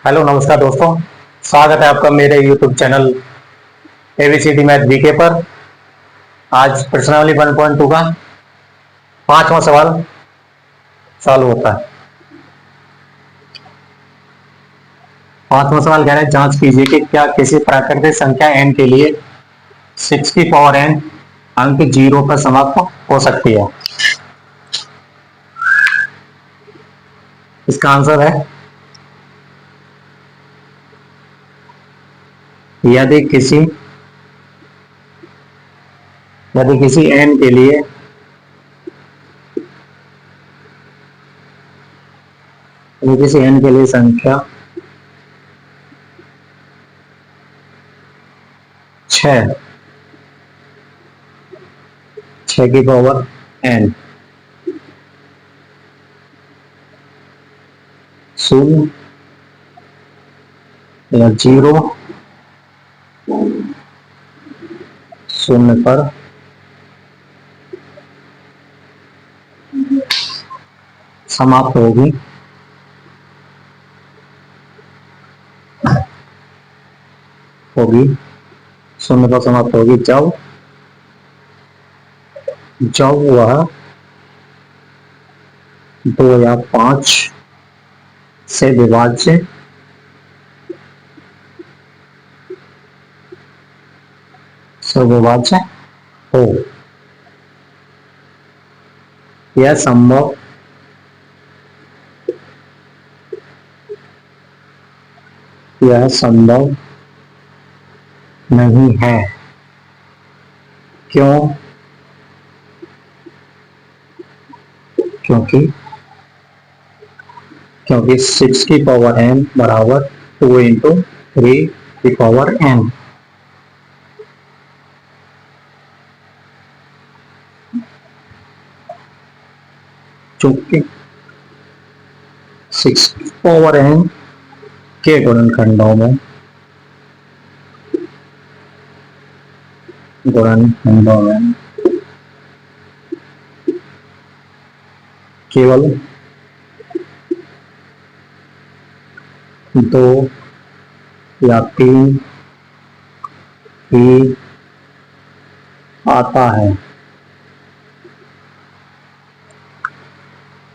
Hello नमस्कार दोस्तों। स्वागत है आपका मेरे YouTube channel ABCD math VK पर। आज प्रश्नावली 1.2 का पांचवा सवाल सॉल्व होता है। पांचवा सवाल कह रहे हैं जांच कीजिए कि क्या किसी प्राकृतिक संख्या n के लिए 6 की पावर n अंक 0 पर समाप्त हो सकती है। इसका आंसर है यदि किसी n के लिए संख्या 6 की पावर n शून्य या 0 शून्य पर समाप्त होगी शून्य पर समाप्त होगी जब वह 2 या 5 से विभाज्य हो। यह संभव नहीं है। क्यों? क्योंकि 6 की पावर n बराबर 2 इंटू 3 की पावर n। चूंकि 6 की पावर n के गुणनखंडों में केवल 2 या 3 ही आता है।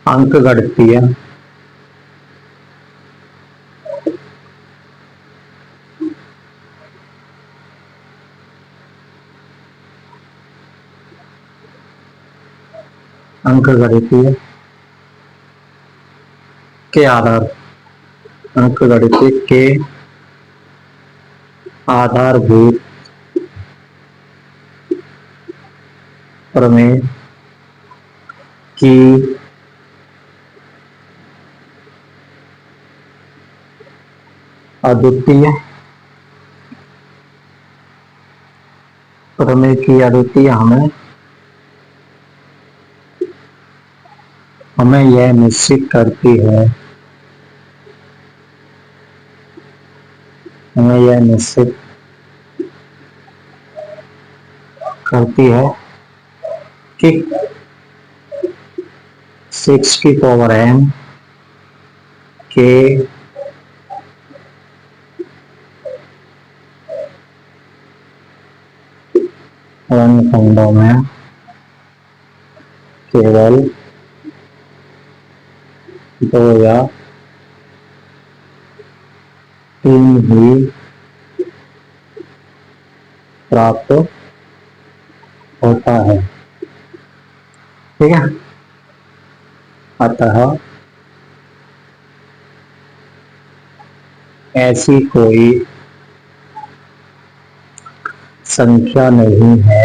अंकगणितीय के आधारभूत प्रमेय की अद्वितीय हमें यह निश्चित करती है कि 6 की पावर n के गुणनखंडों में केवल 2 या 3 ही प्राप्त होता है। ठीक है। अतः ऐसी कोई संख्या नहीं है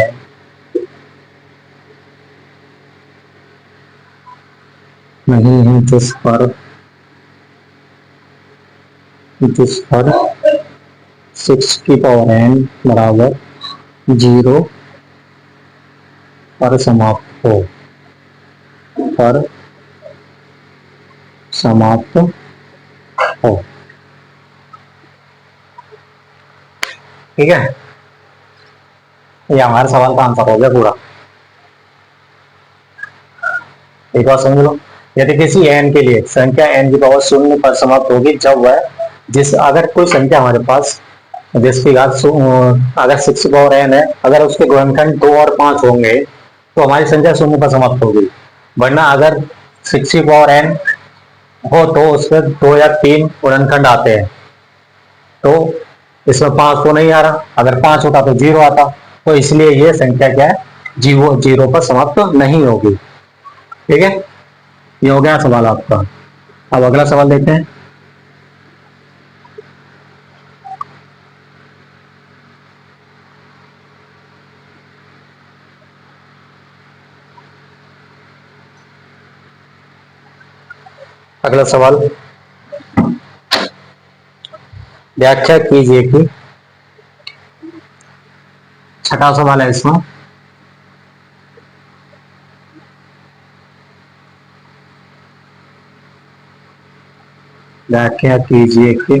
जिस पर 6 की पावर n बराबर 0 पर समाप्त हो। ठीक है। ये हमारे सवाल का आंसर हो गया पूरा। एक बार समझ लो, यदि किसी n के लिए संख्या n की पावर 0 पर समाप्त होगी जब वह जिस अगर कोई संख्या हमारे पास जिसकी घात अगर 6 पावर n है, अगर उसके गुणनखंड 2 और 5 होंगे तो हमारी संख्या शून्य पर समाप्त होगी। वरना अगर 6 पावर n हो तो उसके 2 या 3 गुणनखंड आते हैं, तो इसमें 5 तो नहीं आ रहा, अगर 5 होता तो 0 आता, तो इसलिए ये संख्या क्या है, जीरो जीरो पर समाप्त नहीं होगी। ठीक है, ये हो गया सवाल आपका। अब अगला सवाल देखते हैं। अगला सवाल, व्याख्या कीजिए कि, छठा सवाल है इसमें, व्याख्या कीजिए कि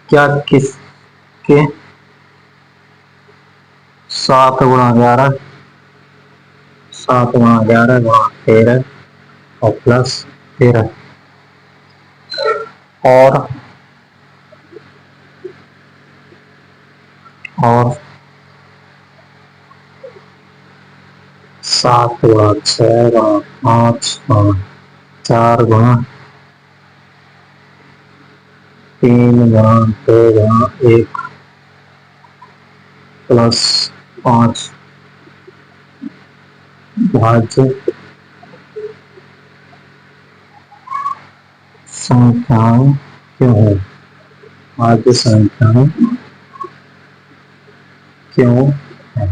क्या किसके 7 × 11 7 × 11 × 13 और +13 और 7 × 6 × 5 × 3 × 2 × 1 +5 भाज्य संख्याएं क्यों है, भाज्य संख्याएं क्यों है।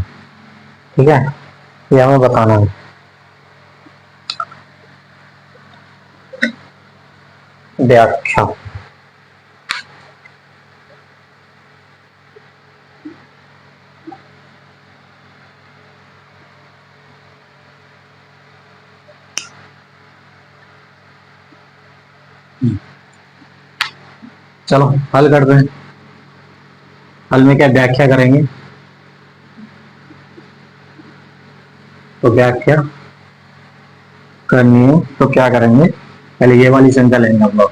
ठीक है, ये हमें बताना है। व्याख्या, चलो हल करते हैं। हल में क्या व्याख्या करेंगे, तो व्याख्या करनी है तो क्या करेंगे, पहले ये वाली संख्या लेंगे हम लोग,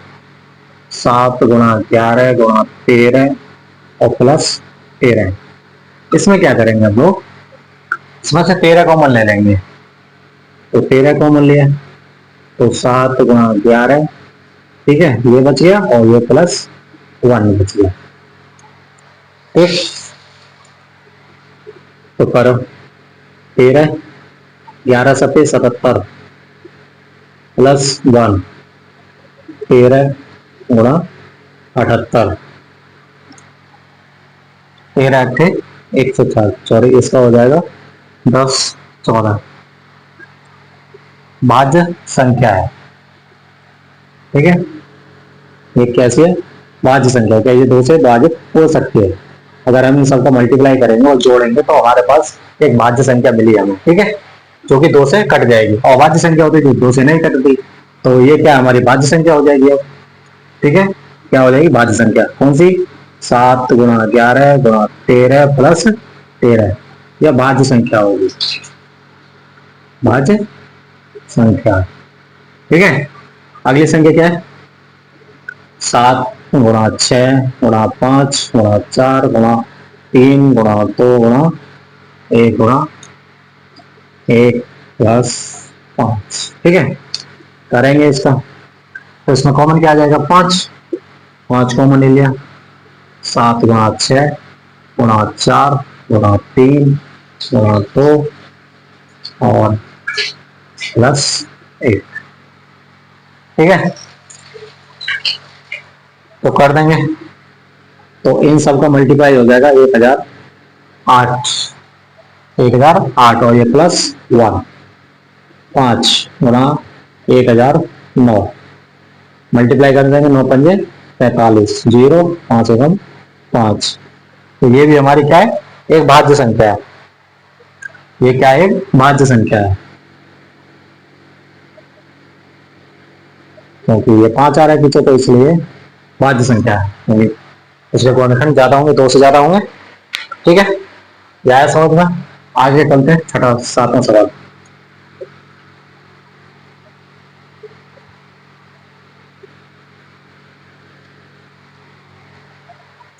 7 × 11 × 13 और +13। इसमें क्या करेंगे हम लोग, इसमें से 13 कॉमन ले लेंगे, तो 13 कॉमन लिया तो 7 × 11, ठीक है, ये बच गया और ये +1 बच गया। ठीक, तो करो 13 11 सत्ते 77 +1 13 × 78 13 × 104, सॉरी इसका हो जाएगा 10 14 भाज्य संख्या है। ठीक है, ये कैसी है, भाज्य संख्या, क्या ये 2 से भाज्य हो सकती है। अगर हम इन सबको मल्टीप्लाई करेंगे और जोड़ेंगे तो हमारे पास एक भाज्य संख्या मिली हमें, ठीक है, जो कि 2 से कट जाएगी। अभाज्य संख्या होती है 2 से नहीं कटती, तो ये क्या हमारी भाज्य संख्या हो जाएगी अब। ठीक है, क्या हो जाएगी भाज्य संख्या, कौन सी, 7 × 11 × 13 +13, यह भाज्य संख्या होगी, भाज्य संख्या। ठीक है, अगली संख्या क्या है, 7 × 6 × 5 × 4 × 3 × 2 × 1 × 1 +5। ठीक है, करेंगे इसका, तो इसमें कॉमन क्या आ जाएगा, 5 कॉमन ले लिया, 7 × 6 × 4 × 3 × 2 और +1। ठीक है, तो कर देंगे, तो इन सबका मल्टीप्लाई हो जाएगा 1008 1008 और ये +1 5 × 1009 मल्टीप्लाई कर देंगे, 9 पंजे 45 0 5 एकम 5। तो ये भी हमारी क्या है, एक भाज्य संख्या है, ये क्या है, एक भाज्य संख्या है, क्योंकि ये 5 आ रहा है पीछे, तो इसलिए भाज्य संख्या है, इसलिए गुणनखंड ज्यादा होंगे, 2 से ज्यादा होंगे। ठीक है, यह है समझ में। आगे चलते हैं, छठा 7वां सवाल।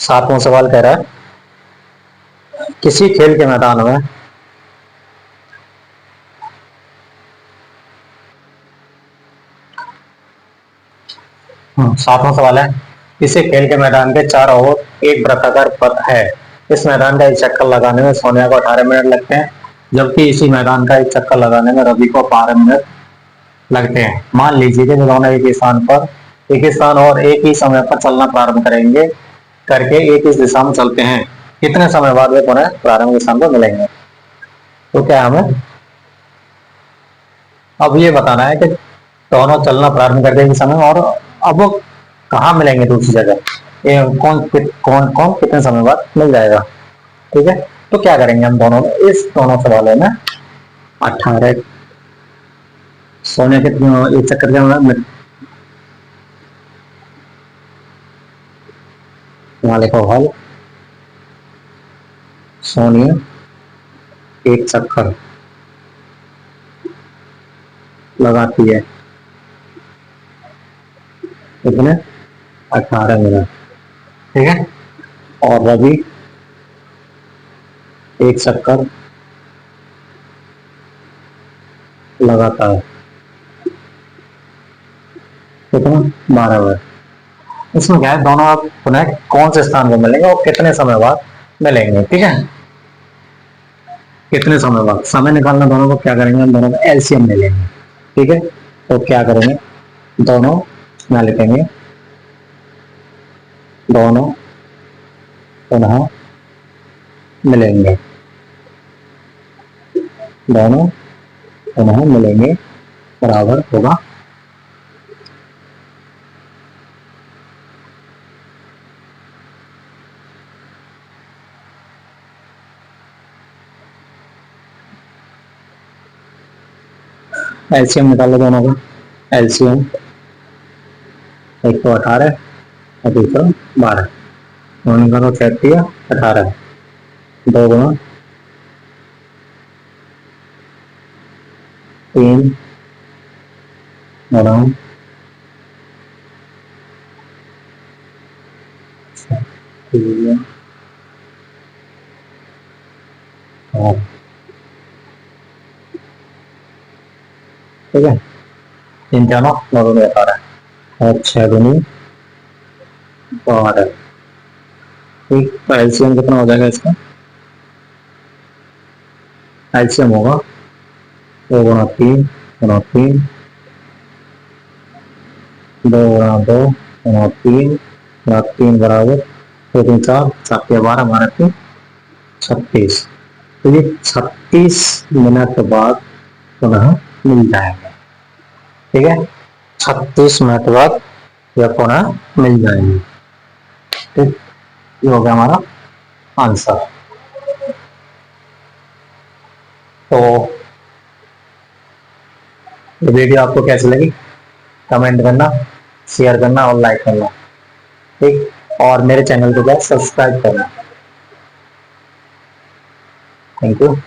सातवां सवाल कह रहा है किसी खेल के मैदान में सातवां सवाल है किसी खेल के मैदान के चारों ओर एक वृत्ताकार पथ है। इस मैदान का एक चक्कर लगाने में सोनिया को 18 मिनट लगते हैं, जबकि इसी मैदान का एक चक्कर लगाने में रवि को 12 मिनट लगते हैं। मान लीजिए कि दोनों एक ही स्थान और एक ही समय पर चलना प्रारंभ करेंगे करके एक इस दिशा में चलते हैं। कितने समय बाद वे पुनः प्रारंभिक स्थान पर मिलेंगे? तो क्या हमें अब ये बताना है कि दोनों चलना प्रारंभ कर देंगे समय, और अब वो कहाँ मिलेंगे दूसरी जगह, ये कौन कौन कितने समय बाद मिल जाएगा। ठीक है, तो क्या करेंगे हम दोनों इस दोनों सवालों में 18 सोने के एक चक्कर के वाले को हल सोनिया एक चक्कर लगाती है कितने 18 मिनट। ठीक है, और रवि एक चक्कर लगाता है कितना 12 मिनट। इसमें क्या है, दोनों आप पुनः कौन से स्थान पर मिलेंगे और कितने समय बाद मिलेंगे। ठीक है, कितने समय बाद समय निकालना, दोनों को क्या करेंगे हम दोनों का एलसीएम ले लेंगे। ठीक है, तो क्या करेंगे दोनों ना लिखेंगे दोनों पुनः मिलेंगे, दोनों पुनः मिलेंगे बराबर होगा एलसीएम निकालो दोनों का। एलसीएम एक तो 18 और दूसरा 12, दोनों निकालो 36 18 दो गुना 3 गुना 3 और ठीक है, 3 चारों 9 दूनी 18 और 6 दूनी 12। ठीक, तो एलसीएम कितना हो जाएगा इसका? एलसीएम होगा 2 गुना 3 गुना 3 2 गुना 2 गुना 3 गुना 3 बराबर 2 3 4 7 12 हमारा 36। तो ये 36 मिनट बाद पुनः मिल जाएगा। ठीक है, 36 मिनट बाद यह पुनः मिल जाएंगे। ठीक, ये हो गया हमारा आंसर। तो ये वीडियो आपको कैसी लगी कमेंट करना, शेयर करना और लाइक करना। ठीक, और मेरे चैनल को सब्सक्राइब करना। Thank you.